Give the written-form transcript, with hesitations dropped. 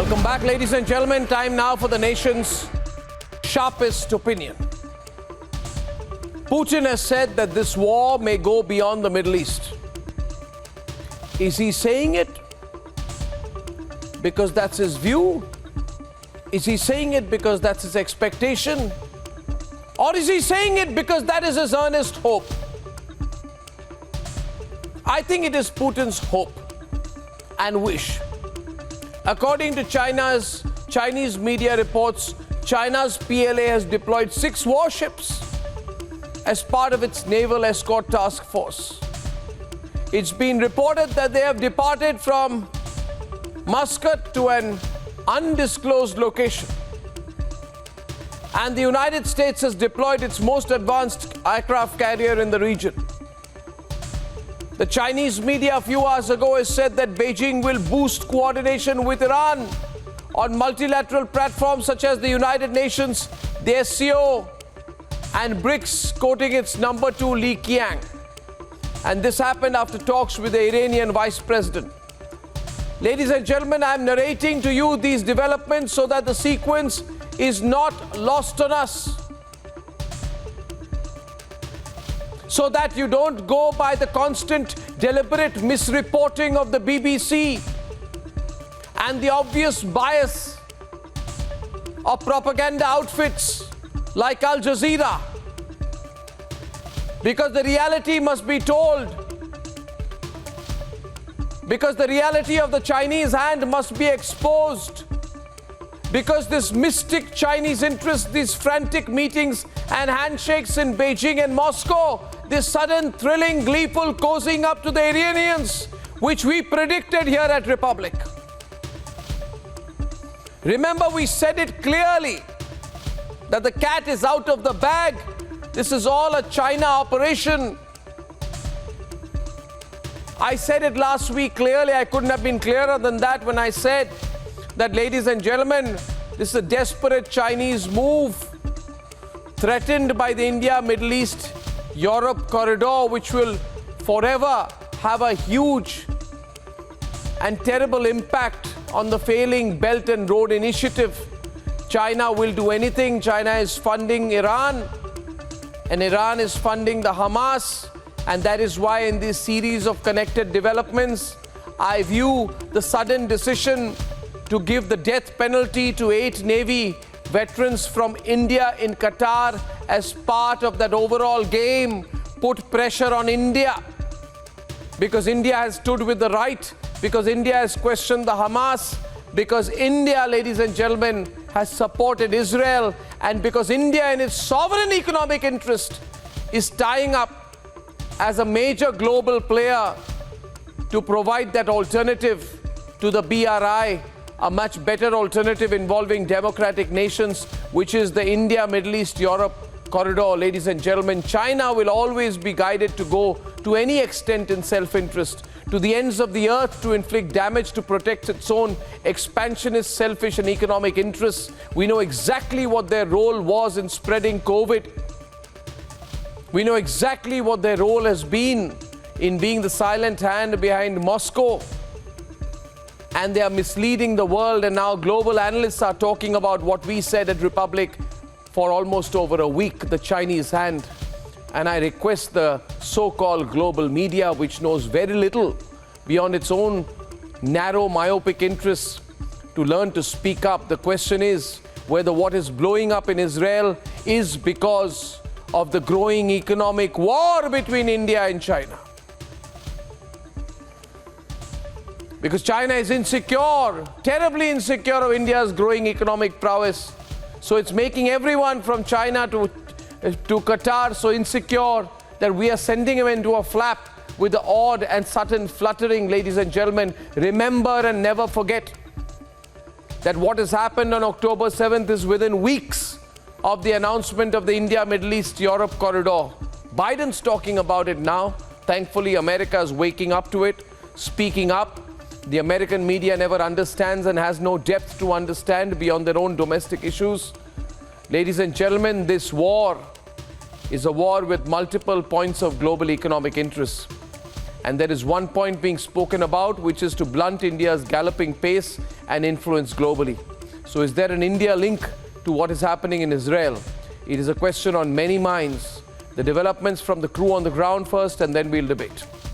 Welcome back, ladies and gentlemen. Time now for the nation's sharpest opinion. Putin has said that this war may go beyond the Middle East. Is he saying it because that's his view? Is he saying it because that's his expectation? Or is he saying it because that is his earnest hope? I think it is Putin's hope and wish. According to Chinese media reports, China's PLA has deployed 6 warships as part of its naval escort task force. It's been reported that they have departed from Muscat to an undisclosed location. And the United States has deployed its most advanced aircraft carrier in the region. The Chinese media a few hours ago has said that Beijing will boost coordination with Iran on multilateral platforms such as the United Nations, the SCO, and BRICS, quoting its number 2 Li Qiang. And this happened after talks with the Iranian vice president. Ladies and gentlemen, I'm narrating to you these developments so that the sequence is not lost on us. So that you don't go by the constant deliberate misreporting of the BBC and the obvious bias of propaganda outfits like Al Jazeera. Because the reality must be told. Because the reality of the Chinese hand must be exposed. Because this mystic Chinese interest, these frantic meetings and handshakes in Beijing and Moscow, this sudden, thrilling, gleeful cozying up to the Iranians, which we predicted here at Republic. Remember, we said it clearly that the cat is out of the bag. This is all a China operation. I said it last week clearly. I couldn't have been clearer than that when I said that, ladies and gentlemen, this is a desperate Chinese move threatened by the India-Middle East Europe corridor, which will forever have a huge and terrible impact on the failing Belt and Road Initiative. China will do anything. China is funding Iran, and Iran is funding the Hamas. And that is why in this series of connected developments, I view the sudden decision to give the death penalty to 8 Navy veterans from India in Qatar as part of that overall game put pressure on India. Because India has stood with the right, because India has questioned the Hamas, because India, ladies and gentlemen, has supported Israel, and because India in its sovereign economic interest is tying up as a major global player to provide that alternative to the BRI, a much better alternative involving democratic nations, which is the India-Middle East-Europe corridor. Ladies and gentlemen, China will always be guided to go to any extent in self-interest, to the ends of the earth to inflict damage to protect its own expansionist, selfish and economic interests. We know exactly what their role was in spreading COVID. We know exactly what their role has been in being the silent hand behind Moscow. And they are misleading the world, and now global analysts are talking about what we said at Republic for almost over a week, the Chinese hand. And I request the so-called global media, which knows very little beyond its own narrow, myopic interests, to learn to speak up. The question is whether what is blowing up in Israel is because of the growing economic war between India and China. Because China is insecure, terribly insecure of India's growing economic prowess. So it's making everyone from China to Qatar so insecure that we are sending them into a flap with the odd and sudden fluttering. Ladies and gentlemen, remember and never forget that what has happened on October 7th is within weeks of the announcement of the India-Middle East-Europe corridor. Biden's talking about it now. Thankfully, America is waking up to it, speaking up. The American media never understands and has no depth to understand beyond their own domestic issues. Ladies and gentlemen, this war is a war with multiple points of global economic interests. And there is one point being spoken about, which is to blunt India's galloping pace and influence globally. So is there an India link to what is happening in Israel? It is a question on many minds. The developments from the crew on the ground first, and then we'll debate.